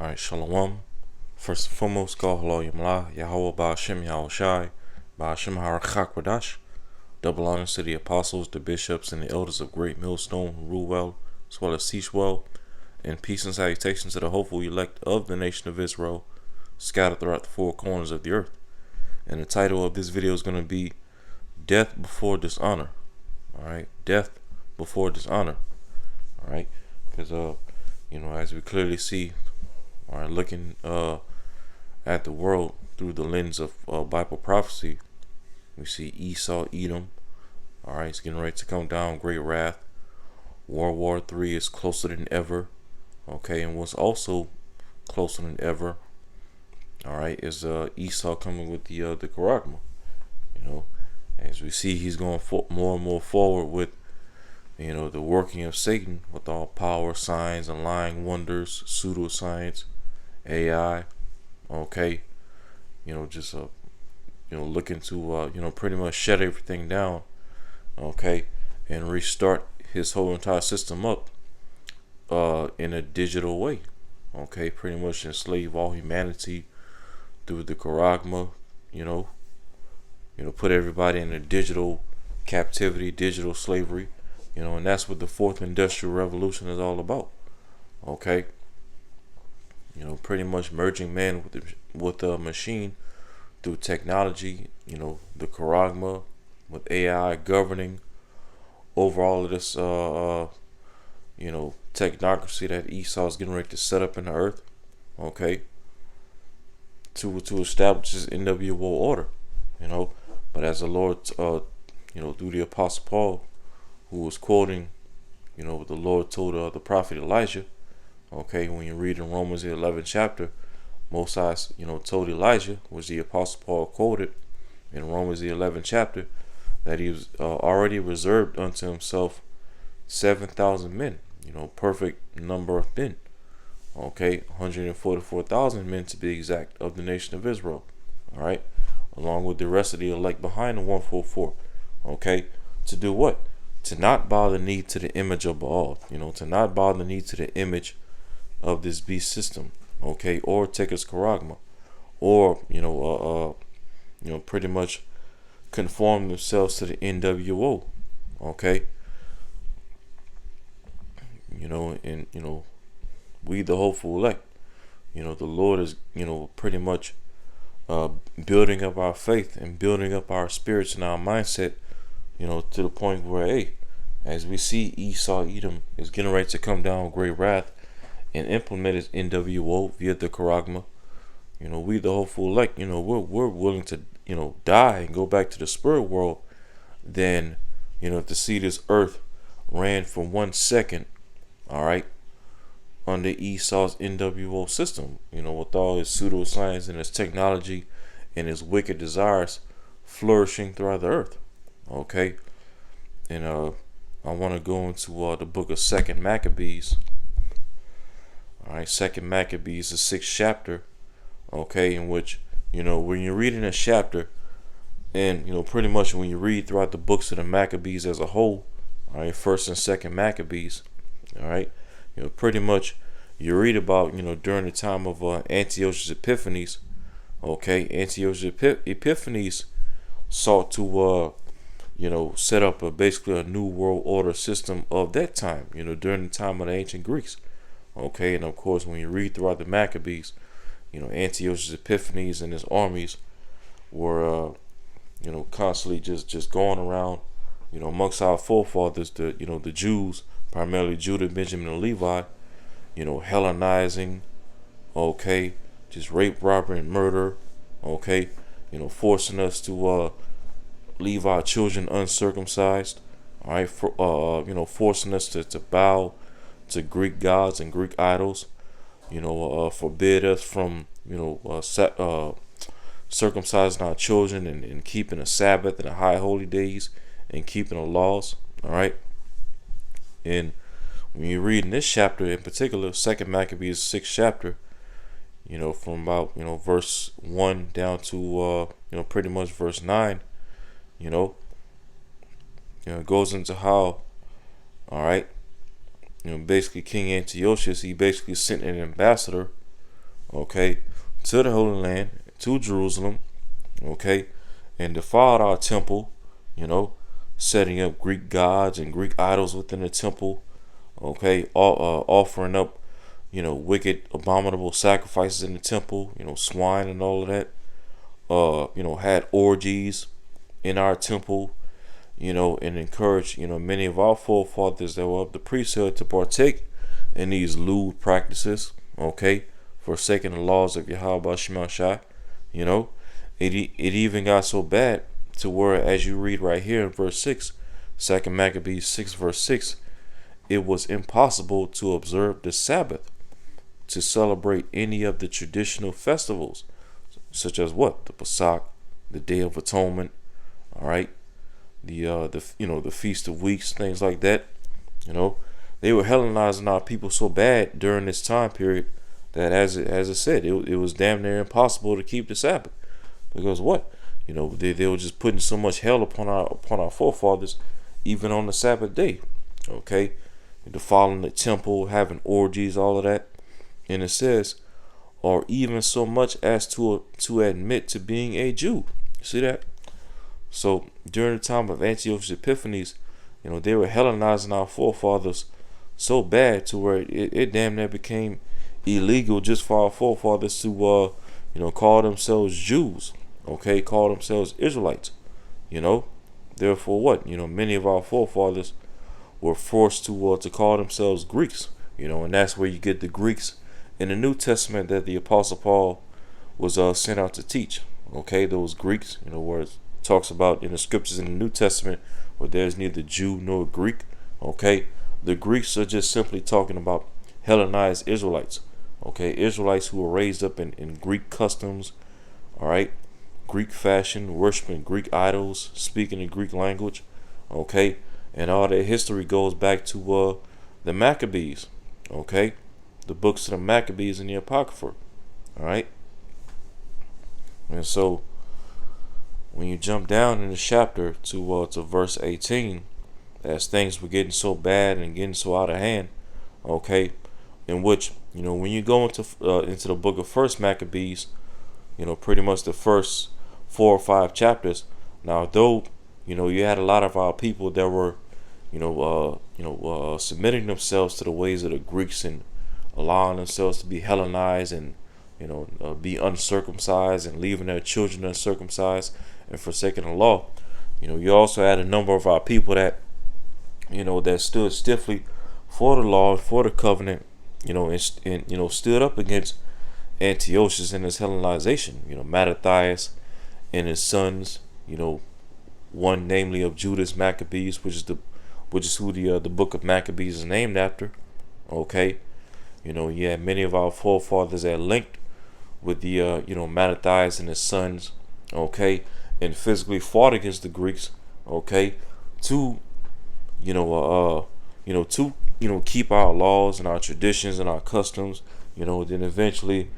Alright, Shalom. First and foremost, God Hello Yamla, Yahweh Ba'ashem Yahushai, Ba'ashem Harachakwadash. Double honors to the apostles, the bishops, and the elders of Great Millstone who rule well, as well as teach well, and peace and salutations to the hopeful elect of the nation of Israel, scattered throughout the four corners of the earth. And the title of this video is going to be Death Before Dishonor. Alright, death before dishonor. Alright, because, as we clearly see, looking at the world through the lens of Bible prophecy, we see Esau, Edom. Alright, it's getting ready to come down, great wrath. World War III is closer than ever. Okay, and what's also closer than ever, alright, is Esau coming with the charagma. As we see, he's going more and more forward with the working of Satan with all power, signs, and lying wonders, pseudoscience, AI. Okay, looking to pretty much shut everything down. Okay, and restart his whole entire system up in a digital way. Okay, pretty much enslave all humanity through the charagma. Put everybody in a digital captivity, digital slavery. And that's what the fourth industrial revolution is all about. Okay, pretty much merging man with a machine through technology. The charagma with AI governing over all of this technocracy that Esau is getting ready to set up in the earth. Okay, to establish his NWO order. But as the Lord through the Apostle Paul, who was quoting what the Lord told the prophet Elijah. Okay, when you read in Romans the 11th chapter, Most High told Elijah, which the Apostle Paul quoted in Romans the 11th chapter, that he was already reserved unto himself 7,000 men, perfect number of men. Okay, 144,000 men to be exact, of the nation of Israel. All right, along with the rest of the elect behind the 144. Okay, to do what? To not bow the knee to the image of Baal. To not bow the knee to the image of this beast system. Okay, or take his charagma, or pretty much conform themselves to the NWO. Okay, and we the hopeful elect. The Lord is pretty much building up our faith and building up our spirits and our mindset, to the point where, hey, as we see Esau, Edom is getting ready to come down with great wrath and implement his NWO via the charagma. We the hopeful elect, we're willing to, die and go back to the spirit world than, to see this earth ran for 1 second, all right, under Esau's NWO system, with all his pseudoscience and his technology and his wicked desires flourishing throughout the earth. Okay, and I want to go into the book of 2nd Maccabees. All right, 2nd Maccabees, the 6th chapter. Okay, in which when you're reading a chapter, and pretty much when you read throughout the books of the Maccabees as a whole, all right, 1st and 2nd Maccabees, all right, pretty much you read about during the time of Antiochus Epiphanes. Okay, Antiochus Epiphanes sought to set up basically a new world order system of that time, during the time of the ancient Greeks. Okay, and of course when you read throughout the Maccabees, Antiochus Epiphanes and his armies were constantly just going around, amongst our forefathers, the Jews, primarily Judah, Benjamin, and Levi, Hellenizing, okay, just rape, robbery, and murder, okay, forcing us to leave our children uncircumcised, all right, forcing us to bow to Greek gods and Greek idols, forbid us from circumcising our children and keeping a Sabbath and the high holy days and keeping the laws. All right, and when you read in this chapter in particular, 2nd Maccabees 6th chapter, from about verse 1 down to pretty much verse 9, it goes into how, all right, basically King Antiochus, he basically sent an ambassador okay, to the Holy Land, to Jerusalem, okay, and defiled our temple, you know, setting up Greek gods and Greek idols within the temple, okay, offering up, wicked, abominable sacrifices in the temple, swine and all of that, had orgies in our temple, and encouraged, many of our forefathers that were of the priesthood to partake in these lewd practices, okay, forsaking the laws of Yahweh Shemashai, you know. It even got so bad to where, as you read right here in verse 6, 2 Maccabees 6 verse 6, it was impossible to observe the Sabbath, to celebrate any of the traditional festivals, such as what? The Pesach, the Day of Atonement, all right, the Feast of Weeks, things like that. They were Hellenizing our people so bad during this time period that, as it said, it was damn near impossible to keep the Sabbath, because what? They were just putting so much hell upon our forefathers, even on the Sabbath day. Okay, defiling the temple, having orgies, all of that, and it says, or even so much as to admit to being a Jew. See that? So during the time of Antiochus Epiphanes, they were Hellenizing our forefathers so bad to where it damn near became illegal just for our forefathers to call themselves Jews, okay, call themselves Israelites. Therefore what? Many of our forefathers were forced to call themselves Greeks, and that's where you get the Greeks in the New Testament that the Apostle Paul was sent out to teach. Okay, those Greeks, where it talks about in the scriptures in the New Testament where there's neither Jew nor Greek. Okay, the Greeks are just simply talking about Hellenized Israelites. Okay, Israelites who were raised up in Greek customs, all right, Greek fashion, worshiping Greek idols, speaking the Greek language. Okay, and all their history goes back to the Maccabees. Okay, the books of the Maccabees and the Apocrypha. All right, and so when you jump down in the chapter to verse 18, as things were getting so bad and getting so out of hand, okay, in which when you go into the book of First Maccabees, pretty much the first 4 or 5 chapters. Now, though you had a lot of our people that were submitting themselves to the ways of the Greeks and allowing themselves to be Hellenized and be uncircumcised and leaving their children uncircumcised and forsaking the law. You also had a number of our people that that stood stiffly for the law, for the covenant, and stood up against Antiochus and his Hellenization. Mattathias and his sons, one namely of Judas Maccabees, which is who the book of Maccabees is named after. Okay, you had many of our forefathers that linked with the Mattathias and his sons. Okay, and physically fought against the Greeks. Okay, to keep our laws and our traditions and our customs. Then eventually,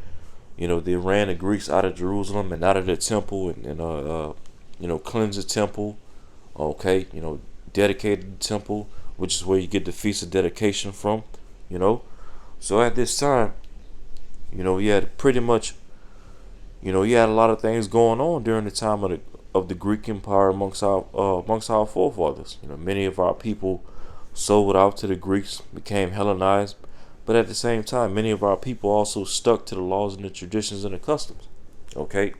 they ran the Greeks out of Jerusalem and out of the temple and cleansed the temple. Okay, dedicated the temple, which is where you get the feast of dedication from. So at this time, you had pretty much, you had a lot of things going on during the time of the Greek Empire amongst our forefathers. Many of our people sold out to the Greeks, became Hellenized, but at the same time, many of our people also stuck to the laws and the traditions and the customs. Okay,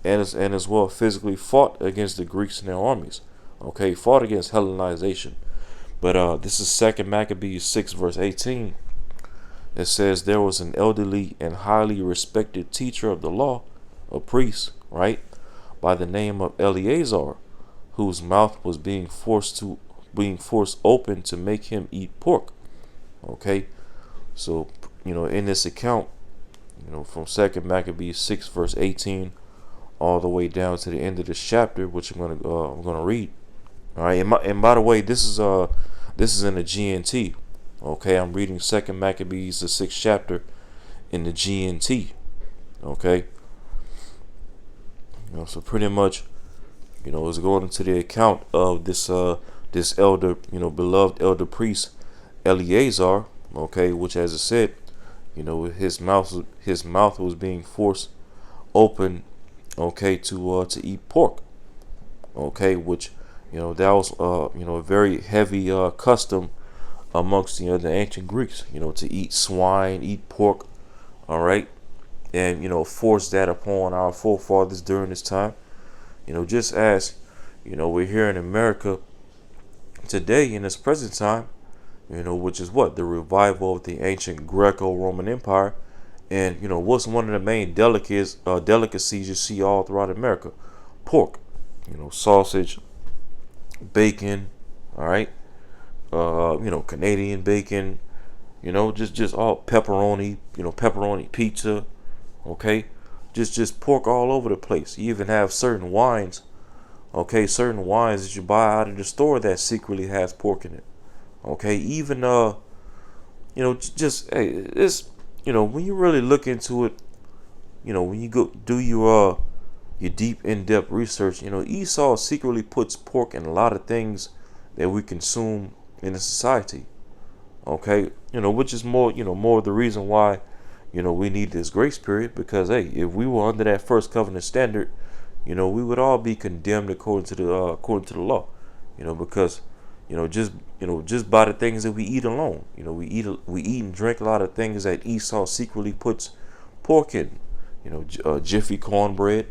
and as well physically fought against the Greeks and their armies. Okay, fought against Hellenization. But this is 2 Maccabees 6 verse 18. It says there was an elderly and highly respected teacher of the law, a priest, right, by the name of Eleazar, whose mouth was being forced open to make him eat pork. Okay, so in this account, from 2 Maccabees 6 verse 18 all the way down to the end of this chapter, which I'm gonna read. All right, and by the way, this is in the GNT. Okay, I'm reading 2 Maccabees, the 6th chapter, in the GNT. Okay, so pretty much, it's going into the account of this elder, beloved elder priest Eleazar. Okay, which, as I said, his mouth was being forced open, okay, to eat pork, okay, which that was a very heavy custom amongst the ancient Greeks, to eat swine, eat pork, all right, and force that upon our forefathers during this time. Just as we're here in America today in this present time, which is what the revival of the ancient Greco-Roman Empire, and what's one of the main delicacies you see all throughout America? Pork, sausage, bacon, all right, Canadian bacon, just all pepperoni, pepperoni pizza, okay, just pork all over the place. You even have certain wines, okay, certain wines that you buy out of the store that secretly has pork in it, okay, even just hey, it's when you really look into it, when you go do your deep in-depth research, Esau secretly puts pork in a lot of things that we consume in a society, okay, which is more the reason why we need this grace period, because hey, if we were under that first covenant standard, we would all be condemned according to the law, because just by the things that we eat alone, we eat and drink a lot of things that Esau secretly puts pork in, Jiffy cornbread,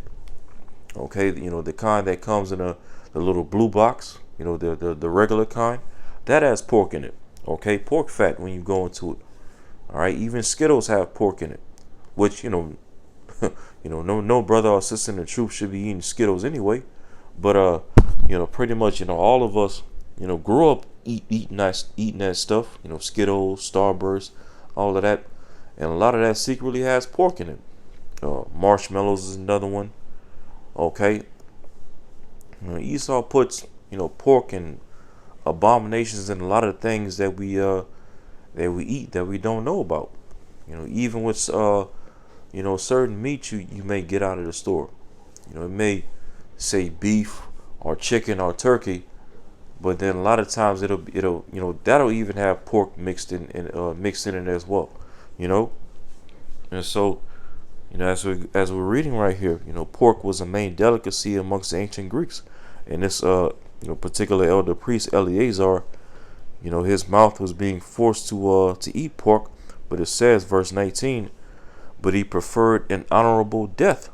okay, the kind that comes in the little blue box, the regular kind that has pork in it, okay, pork fat when you go into it. All right, even Skittles have pork in it, which no brother or sister in the truth should be eating Skittles anyway. But pretty much all of us grew up eating that stuff, Skittles, Starburst, all of that, and a lot of that secretly has pork in it. Marshmallows is another one. Okay, Esau puts pork and abominations and a lot of things that we eat that we don't know about. Even with certain meat you may get out of the store. It may say beef or chicken or turkey, but then a lot of times it'll that'll even have pork mixed in it as well. And so as we're reading right here, pork was a main delicacy amongst the ancient Greeks, and this particular elder priest Eleazar, his mouth was being forced to eat pork, but it says, verse 19, but he preferred an honorable death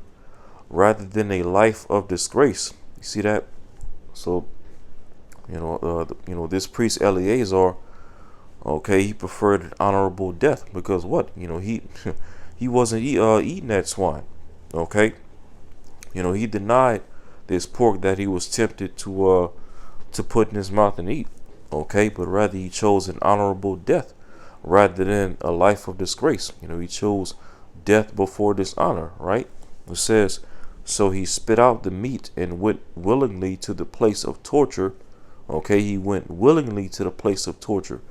rather than a life of disgrace. You see that? So, this priest Eleazar, okay, he preferred an honorable death because what? He wasn't eating that swine. Okay, he denied this pork that he was tempted to put in his mouth and eat. Okay, but rather he chose an honorable death rather than a life of disgrace. He chose death before dishonor, right? It says, so he spit out the meat and went willingly to the place of torture. Okay, he went willingly to the place of torture,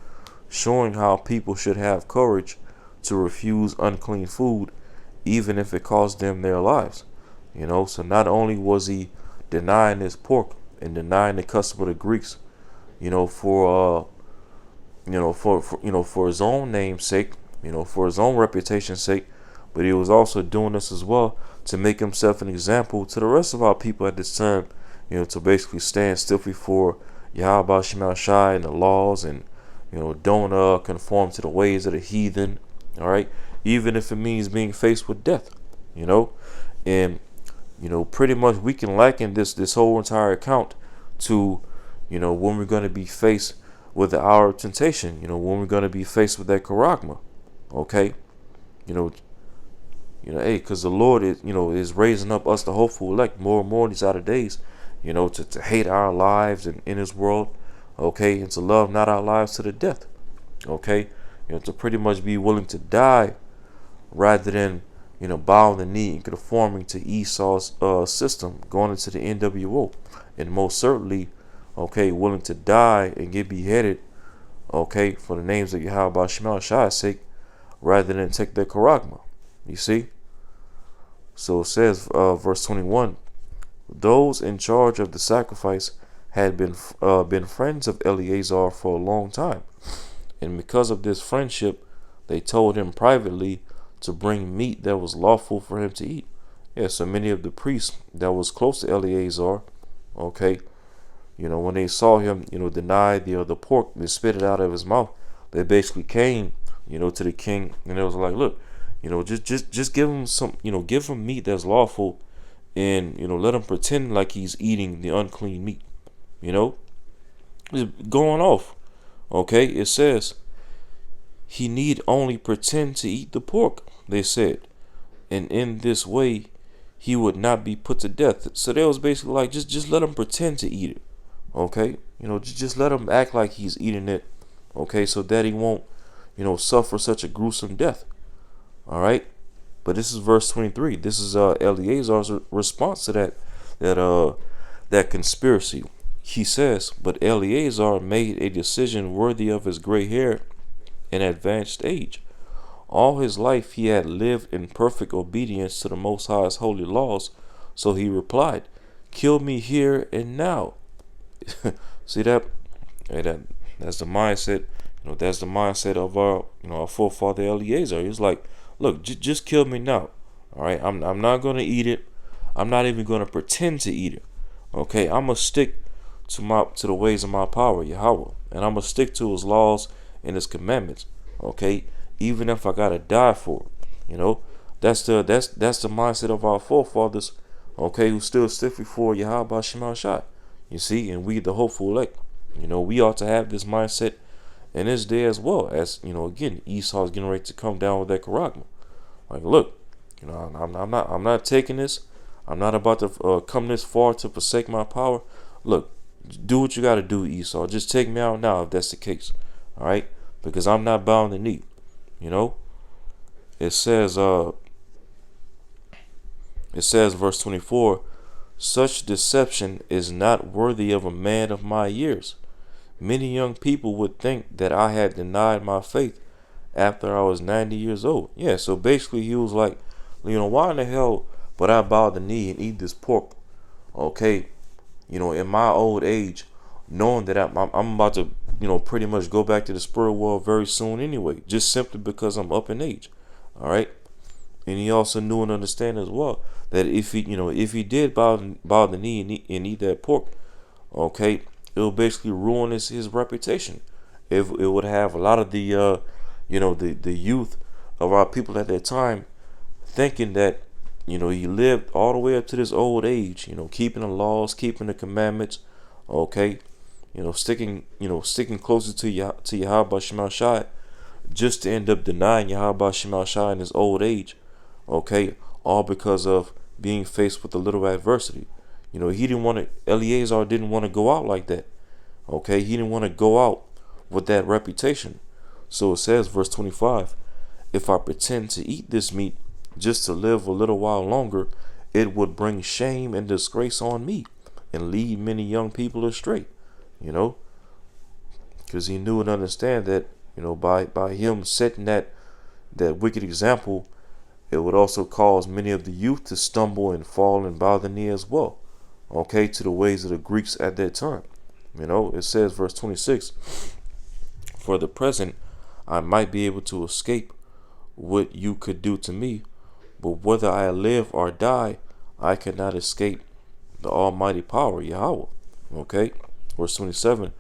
showing how people should have courage to refuse unclean food, even if it cost them their lives. So not only was he denying his pork and denying the custom of the Greeks, for his own name's sake, for his own reputation's sake, but he was also doing this as well to make himself an example to the rest of our people at this time, to basically stand still before Yahweh Shema Shai and the laws, and don't conform to the ways of the heathen. All right, even if it means being faced with death, and pretty much we can liken this whole entire account to when we're going to be faced with the hour of temptation, when we're going to be faced with that charagma. Okay, hey, because the Lord is raising up us, the hopeful elect, more and more in these outer days, to hate our lives and in His world, okay, and to love not our lives to the death, okay, to pretty much be willing to die rather than bowing the knee and conforming to Esau's system, going into the NWO, and most certainly, okay, willing to die and get beheaded, okay, for the names of Yahweh Shema Shai's sake, rather than take their charagma. You see? So it says, verse 21, those in charge of the sacrifice had been friends of Eleazar for a long time, and because of this friendship, they told him privately to bring meat that was lawful for him to eat. Yeah, so many of the priests that was close to Eleazar, okay, when they saw him, deny the pork, they spit it out of his mouth. They basically came, to the king, and it was like, look, just give him some, give him meat that's lawful, and let him pretend like he's eating the unclean meat. It's going off. Okay, it says he need only pretend to eat the pork. They said, and in this way, he would not be put to death. So they was basically like, just let him pretend to eat it. Okay, just let him act like he's eating it. Okay, so that he won't, suffer such a gruesome death. All right, but this is verse 23. This is Eleazar's response to that conspiracy. He says, but Eleazar made a decision worthy of his gray hair and advanced age. All his life he had lived in perfect obedience to the Most High's holy laws. So he replied, kill me here and now. See that? Hey, that's the mindset. That's the mindset of our forefather Eleazar. He was like, look, just kill me now. All right, I'm not gonna eat it. I'm not even gonna pretend to eat it. Okay, I'm gonna stick to the ways of my power, Yahweh, and I'm gonna stick to His laws and His commandments. Okay, even if I gotta die for it. That's the mindset of our forefathers. Okay, who still stick before Yahweh Shema Shai. You see, and we the hopeful elect. We ought to have this mindset in this day as well. As again, Esau is getting ready to come down with that charagma. Like, look, I'm not taking this. I'm not about to come this far to forsake my power. Look, do what you got to do, Esau. Just take me out now if that's the case. All right, because I'm not bound to knee. It says verse 24. Such deception is not worthy of a man of my years. Many young people would think that I had denied my faith after I was 90 years old. Yeah, so basically he was like, why in the hell would I bow the knee and eat this pork? Okay, in my old age, knowing that I'm about to, pretty much go back to the spirit world very soon anyway, just simply because I'm up in age. All right. And he also knew and understand as well that if he did bow the knee and eat that pork, okay, it will basically ruin his reputation. It would have a lot of the the youth of our people at that time thinking that he lived all the way up to this old age, keeping the laws, keeping the commandments, okay, sticking closer to Yahweh Shema Shai, just to end up denying Yahweh Shema Shai in his old age. Okay, all because of being faced with a little adversity. Eleazar didn't want to go out like that. Okay, he didn't want to go out with that reputation. So it says, verse 25, if I pretend to eat this meat just to live a little while longer, it would bring shame and disgrace on me and lead many young people astray. Because he knew and understand that, by him setting that wicked example, it would also cause many of the youth to stumble and fall and bow the knee as well, okay, to the ways of the Greeks at that time. It says, verse 26, for the present, I might be able to escape what you could do to me, but whether I live or die, I cannot escape the almighty power, Yahweh. Okay, verse 27,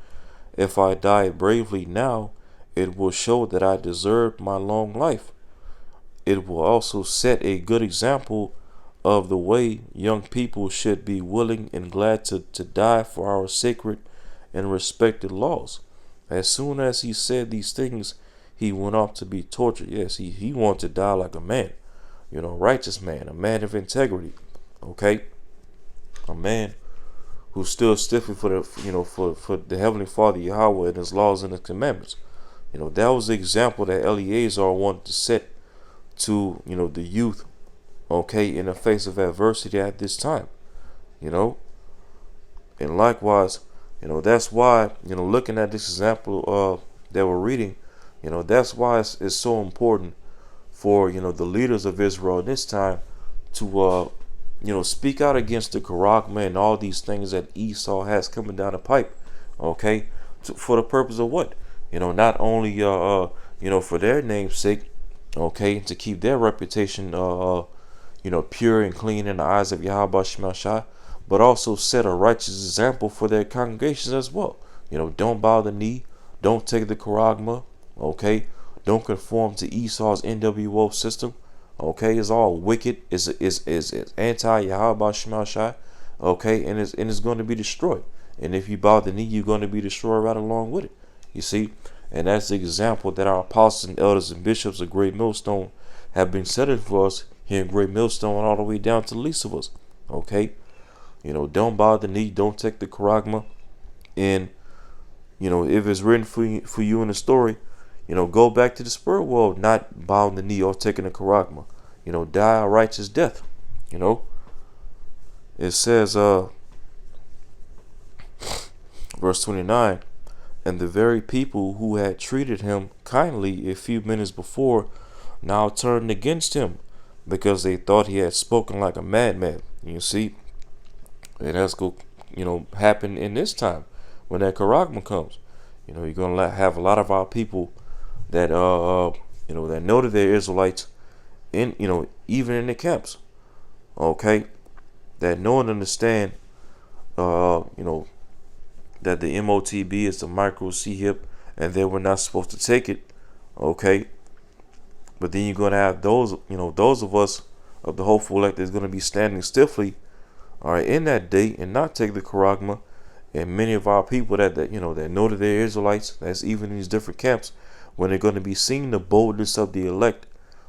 if I die bravely now, it will show that I deserved my long life. It will also set a good example of the way young people should be willing and glad to die for our sacred and respected laws. As soon as he said these things, he went off to be tortured. Yes, he wanted to die like a man, righteous man, a man of integrity. Okay, a man who stood stiffly for the Heavenly Father Yahweh and His laws and His commandments. That was the example that Eleazar wanted to set to the youth, okay, in the face of adversity at this time. And likewise, that's why looking at this example that we're reading, that's why it's so important for the leaders of Israel in this time to speak out against the charagma and all these things that Esau has coming down the pipe, okay, for the purpose of what? Not only for their name's sake, okay, to keep their reputation, pure and clean in the eyes of Yahweh Shemashai, but also set a righteous example for their congregations as well. Don't bow the knee, don't take the charagma, okay, don't conform to Esau's NWO system, okay, it's all wicked, it's anti Yahweh Shemashai, okay, and it's going to be destroyed. And if you bow the knee, you're going to be destroyed right along with it. You see, and that's the example that our apostles and elders and bishops of Great Millstone have been setting for us here in Great Millstone, all the way down to the least of us. Okay, don't bow the knee, don't take the charagma, and if it's written for you in the story, go back to the spirit world, not bowing the knee or taking the charagma. Die a righteous death. It says, verse 29, and the very people who had treated him kindly a few minutes before now turned against him, because they thought he had spoken like a madman. You see, and that's going happen in this time when that charagma comes. You're gonna have a lot of our people that that know that they're Israelites in even in the camps, okay, that know and understand that the MOTB is the micro C hip, and they were not supposed to take it, okay. But then you're gonna have those of us of the hopeful elect that's gonna be standing stiffly, all right, in that day and not take the charagma. And many of our people that know that they're Israelites, that's even in these different camps, when they're going to be seeing the boldness of the elect,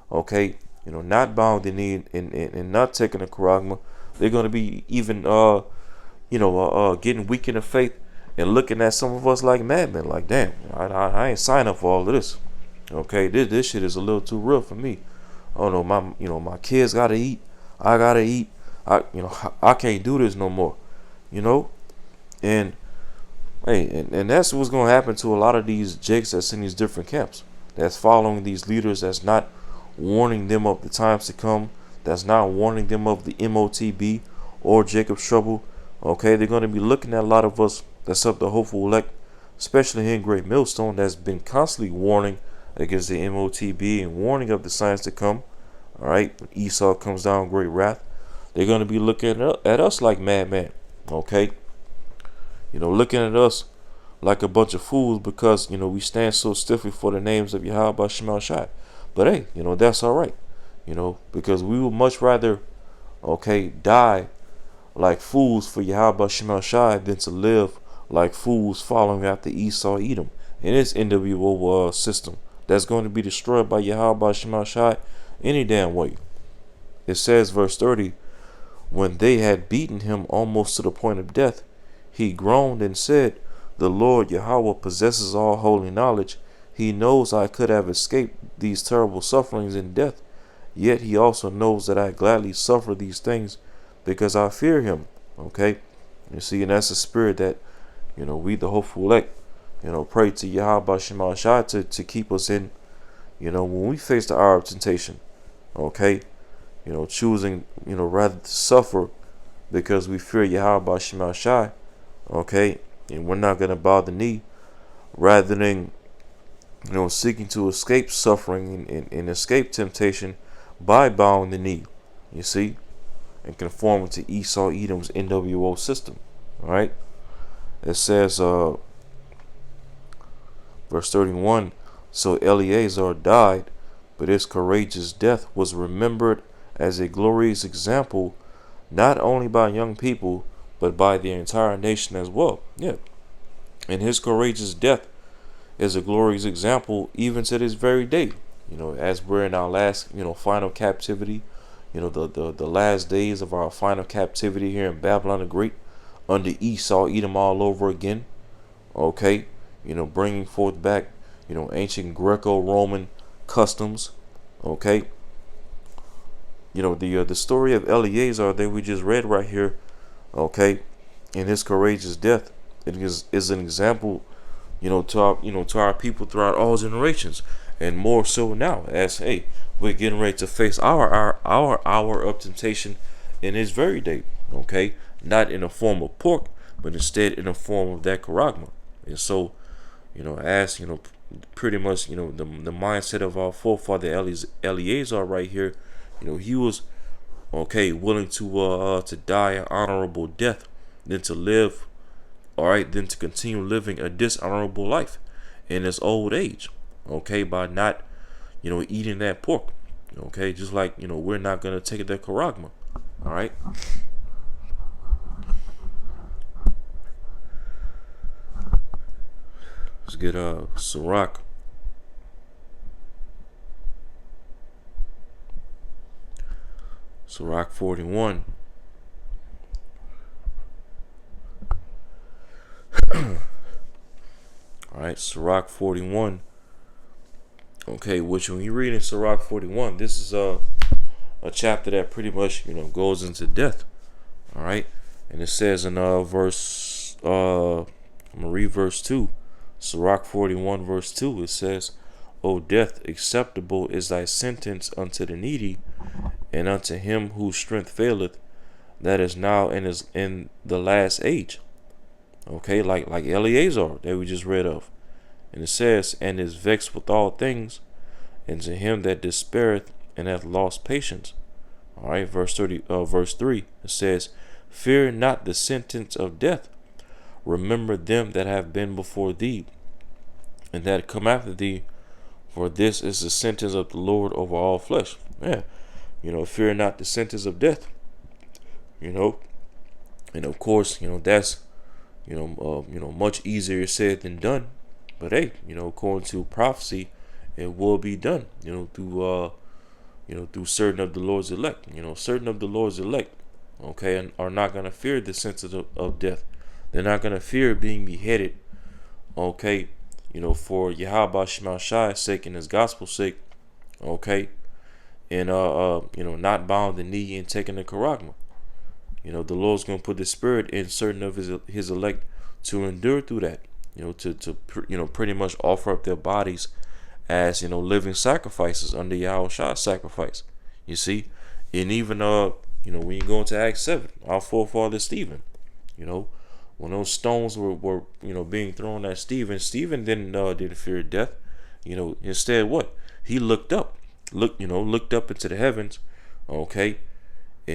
okay, not bowing the knee and not taking the charagma, they're going to be even getting weak in the faith and looking at some of us like madmen, like, damn, I ain't signing up for all of this. Okay, this shit is a little too real for me. Oh no, my kids gotta eat, I gotta eat, I can't do this no more. And hey, and that's what's going to happen to a lot of these jakes that's in these different camps, that's following these leaders, that's not warning them of the times to come, that's not warning them of the MOTB or Jacob's trouble. Okay, they're going to be looking at a lot of us that's up the hopeful elect, especially here in Great Millstone, that's been constantly warning against the MOTB and warning of the signs to come. All right, when Esau comes down great wrath, they're going to be looking at us like madmen. Okay, looking at us like a bunch of fools because we stand so stiffly for the names of Yahweh Shemal Shai. But hey, that's all right. Because we would much rather, die like fools for Yahweh Shemal Shai than to live like fools following after Esau Edom in its NWO system that's going to be destroyed by Yahweh Shemal Shai any damn way. It says, verse 30, when they had beaten him almost to the point of death, he groaned and said, the Lord Yahweh possesses all holy knowledge. He knows I could have escaped these terrible sufferings and death. Yet he also knows that I gladly suffer these things because I fear him. Okay? You see, and that's the spirit that, we the hopeful elect, pray to Yahweh Shemal Shai to keep us in, when we face the hour of temptation. Okay? Choosing, rather to suffer because we fear Yahweh Shemal Shai. Okay, and we're not going to bow the knee rather than seeking to escape suffering and escape temptation by bowing the knee, you see, and conforming to Esau Edom's NWO system. All right, it says verse 31, so Eleazar died, but his courageous death was remembered as a glorious example not only by young people but by the entire nation as well. Yeah. And his courageous death is a glorious example even to this very day. As we're in our last, final captivity, the last days of our final captivity here in Babylon the Great, under Esau Edom all over again. Okay. Bringing forth back, ancient Greco-Roman customs. Okay. The story of Eleazar that we just read right here, okay, in his courageous death, it is an example, to our people throughout all generations, and more so now as we're getting ready to face our hour of temptation in this very day, okay, not in the form of pork, but instead in the form of that charagma. And so, as pretty much, the mindset of our forefather Eleazar right here. He was willing to die an honorable death than to live, all right, than to continue living a dishonorable life in his old age, by not, eating that pork, just like, we're not gonna take the charagma, all right. Let's get Sirach. Sirach 41. All right, Sirach 41. Which when you read in Sirach 41, this is a chapter that pretty much, goes into death. All right, and it says in verse I'm gonna read verse 2. Sirach 41 verse 2, it says, O death, acceptable is thy sentence unto the needy, and unto him whose strength faileth, that is now in the last age. Like Eleazar that we just read of. And it says, and is vexed with all things, and to him that despaireth and hath lost patience. All right, verse 3, it says, fear not the sentence of death. Remember them that have been before thee, and that come after thee, for this is the sentence of the Lord over all flesh. Yeah, fear not the sentence of death. And of course, that's much easier said than done. But hey, according to prophecy, it will be done. Through certain of the Lord's elect. Certain of the Lord's elect, and are not gonna fear the sentence of death. They're not gonna fear being beheaded. For Yahweh Shema Shai's sake and his gospel's sake. And not bowing the knee and taking the charagma. The Lord's gonna put the spirit in certain of his elect to endure through that. To pretty much offer up their bodies as living sacrifices under Yahweh Shai's sacrifice. You see, and even when you go into Acts 7, our forefather Stephen, when those stones were being thrown at Stephen didn't fear death. Instead what? He looked up into the heavens, and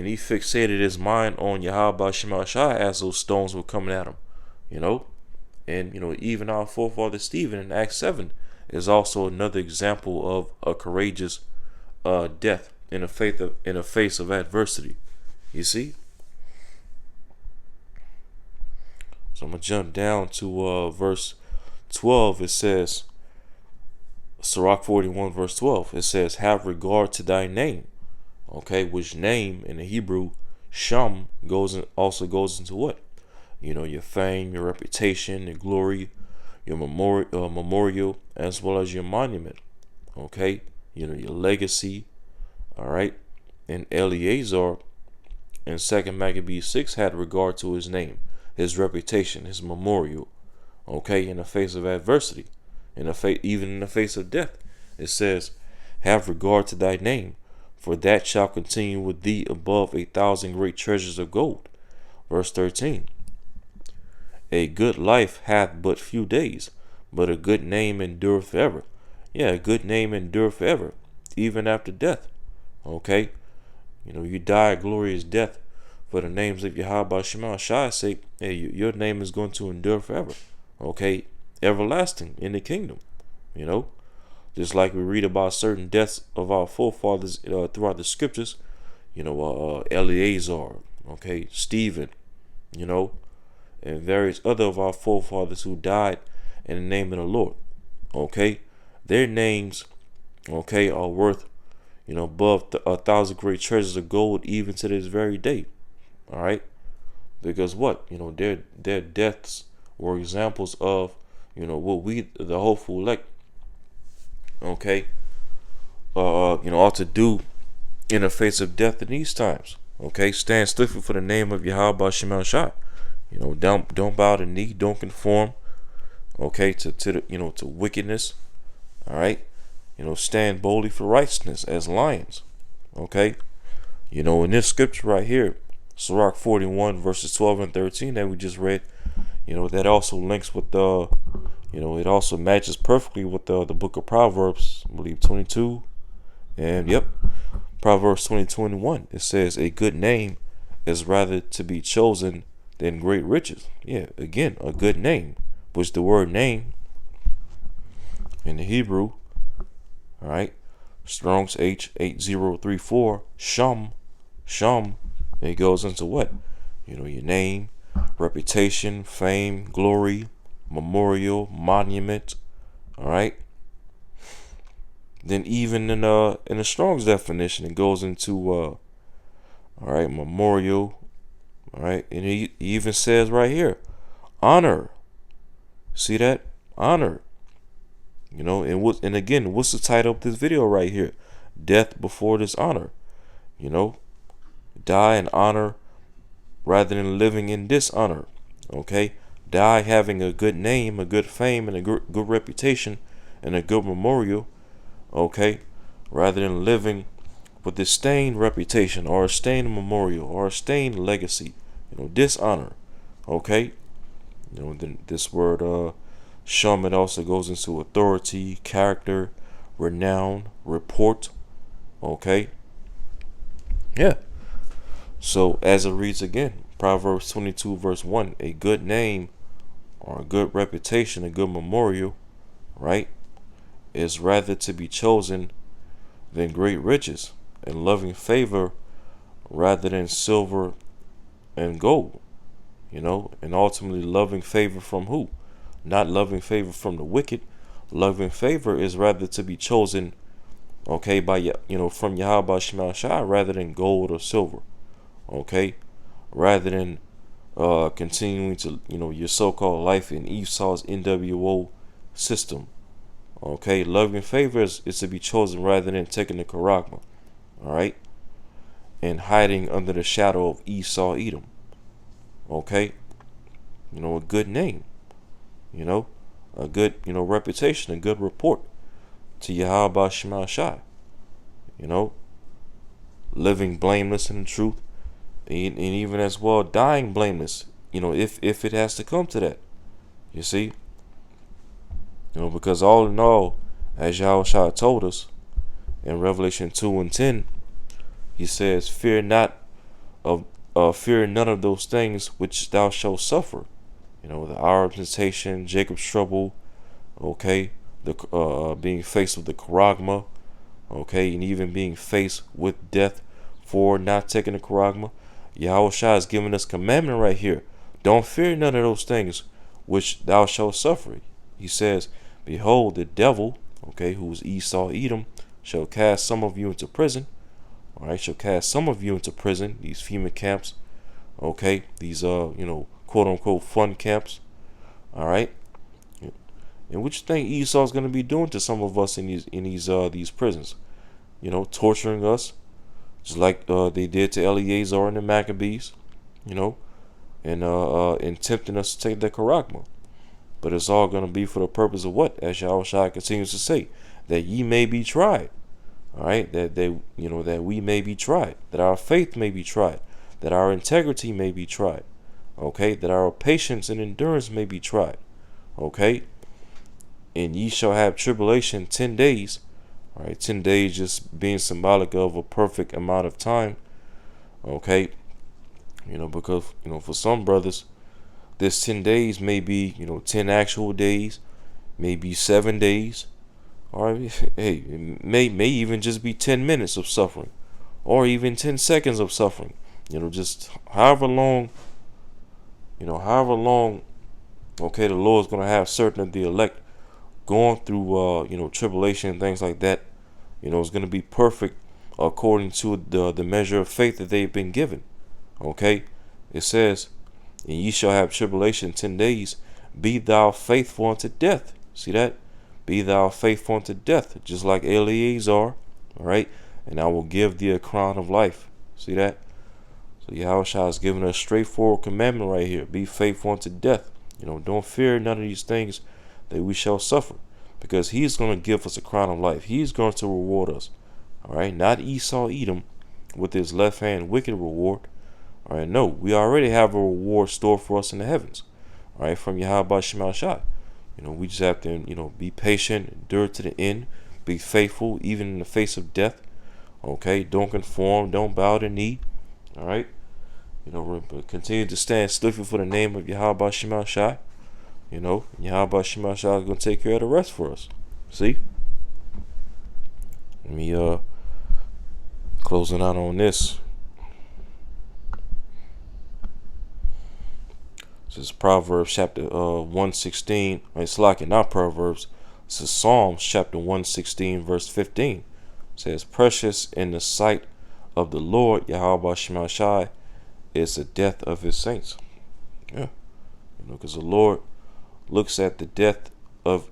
he fixated his mind on Yahweh Shema Shai as those stones were coming at him, and even our forefather Stephen in Acts 7 is also another example of a courageous death in the face of adversity. You see. So I'm gonna jump down to verse 12. It says, Sirach 41 verse 12. It says, have regard to thy name. Which name in the Hebrew, Sham, also goes into what? Your fame, your reputation, your glory, your memorial, as well as your monument. Your legacy. All right. And Eleazar in 2 Maccabees 6 had regard to his name, his reputation, his memorial. In the face of adversity, even in the face of death, it says, have regard to thy name, for that shall continue with thee above 1,000 great treasures of gold. Verse 13. A good life hath but few days, but a good name endureth forever. Yeah, a good name endureth forever, even after death. You die a glorious death for the names of Yahweh Shema Shai's sake. Hey, your name is going to endure forever. Everlasting in the kingdom. Just like we read about certain deaths of our forefathers throughout the scriptures. Eleazar, Stephen, and various other of our forefathers who died in the name of the Lord. Their names, are worth, above 1,000 great treasures of gold, even to this very day. All right, because what their deaths were examples of what we, the hopeful elect, ought to do in the face of death in these times. Stand stiffly for the name of Yahweh Shema Shai. Don't bow the knee, don't conform, to the, to wickedness. All right, stand boldly for righteousness as lions. In this scripture right here, Sirach 41 verses 12 and 13 that we just read, that also links with It also matches perfectly with the book of Proverbs, I believe 22. And yep, Proverbs 20:21. It says, a good name is rather to be chosen than great riches. Yeah, again, a good name, which the word name in the Hebrew, all right, Strong's H8034, Shum, it goes into what? Your name, reputation, fame, glory, memorial, monument, all right? Then even in the Strong's definition, it goes into all right, memorial, all right, and he even says right here, honor. See that? Honor. And again, what's the title of this video right here? Death before dishonor. Die in honor rather than living in dishonor. Okay? Die having a good name, a good fame, and a good reputation, and a good memorial. Okay? Rather than living with a stained reputation, or a stained memorial, or a stained legacy. Dishonor. Okay? Then this word shum, it also goes into authority, character, renown, report. Okay? Yeah. So as it reads again, Proverbs 22 verse 1, a good name or a good reputation, a good memorial, right, is rather to be chosen than great riches, and loving favor rather than silver and gold. And ultimately loving favor from who? Not loving favor from the wicked. Loving favor is rather to be chosen, okay, by from Yahweh Shema Shai, rather than gold or silver. Okay, rather than continuing to your so-called life in Esau's NWO system. Okay, loving favor is to be chosen rather than taking the charagma. All right, and hiding under the shadow of Esau Edom. Okay, a good name, a good reputation, a good report to Yahweh Shema Shai. Living blameless in the truth, and even as well dying blameless. If it has to come to that, you see. Because all in all, as Yahweh told us in Revelation 2:10, he says, "Fear not of fear none of those things which thou shalt suffer." The hour of temptation, Jacob's trouble, okay, the being faced with the charagma, okay, and even being faced with death for not taking the charagma. Yahweh Shai is giving us commandment right here. Don't fear none of those things which thou shalt suffer. He says, behold, the devil, okay, who is Esau Edom, shall cast some of you into prison. All right, shall cast some of you into prison, these FEMA camps, okay, these quote unquote fun camps. All right. And what you think Esau's gonna be doing to some of us in these prisons? Torturing us, just like they did to Eleazar and the Maccabees, and tempting us to take the charagma. But it's all going to be for the purpose of what? As Yahushua continues to say, that ye may be tried. All right, that that we may be tried, that our faith may be tried, that our integrity may be tried. Okay, that our patience and endurance may be tried. Okay, and ye shall have tribulation 10 days. All right, 10 days just being symbolic of a perfect amount of time. Okay, because for some brothers, this 10 days may be 10 actual days, maybe 7 days, or hey, it may even just be 10 minutes of suffering, or even 10 seconds of suffering. Just however long. Okay, the Lord's gonna have certain of the elect going through tribulation and things like that. It's gonna be perfect according to the measure of faith that they've been given. Okay, it says, and ye shall have tribulation 10 days, be thou faithful unto death. See that? Be thou faithful unto death, just like Eleazar. All right, and I will give thee a crown of life. See that? So Yahushua is giving us a straightforward commandment right here. Be faithful unto death. Don't fear none of these things that we shall suffer, because he's going to give us a crown of life. He's going to reward us. All right, not Esau Edom with his left hand wicked reward. All right, no, we already have a reward stored for us in the heavens. All right, from Yahweh Shema Shai. We just have to, be patient, endure to the end, be faithful, even in the face of death. Okay, don't conform, don't bow the knee. All right, but continue to stand stiffly for the name of Yahweh Shema Shai. Yahweh Shema Shai is gonna take care of the rest for us. See, let me closing out on this. This is Proverbs chapter 116. It's like it, not Proverbs. This is Psalms chapter 116, verse 15. It says, "Precious in the sight of the Lord, Yahweh Shema Shai, is the death of his saints." Yeah, because the Lord looks at the death of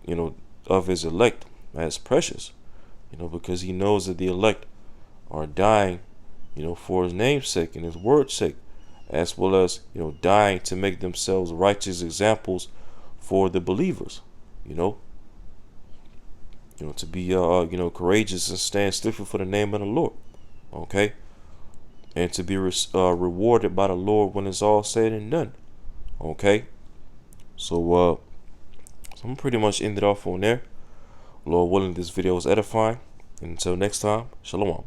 of his elect as precious. Because he knows that the elect are dying, for his name's sake and his word's sake, as well as dying to make themselves righteous examples for the believers. To be courageous and stand stiffly for the name of the Lord. Okay, and to be rewarded by the Lord when it's all said and done. Okay, so I'm pretty much ended off on there. Lord willing, this video was edifying. Until next time, shalom.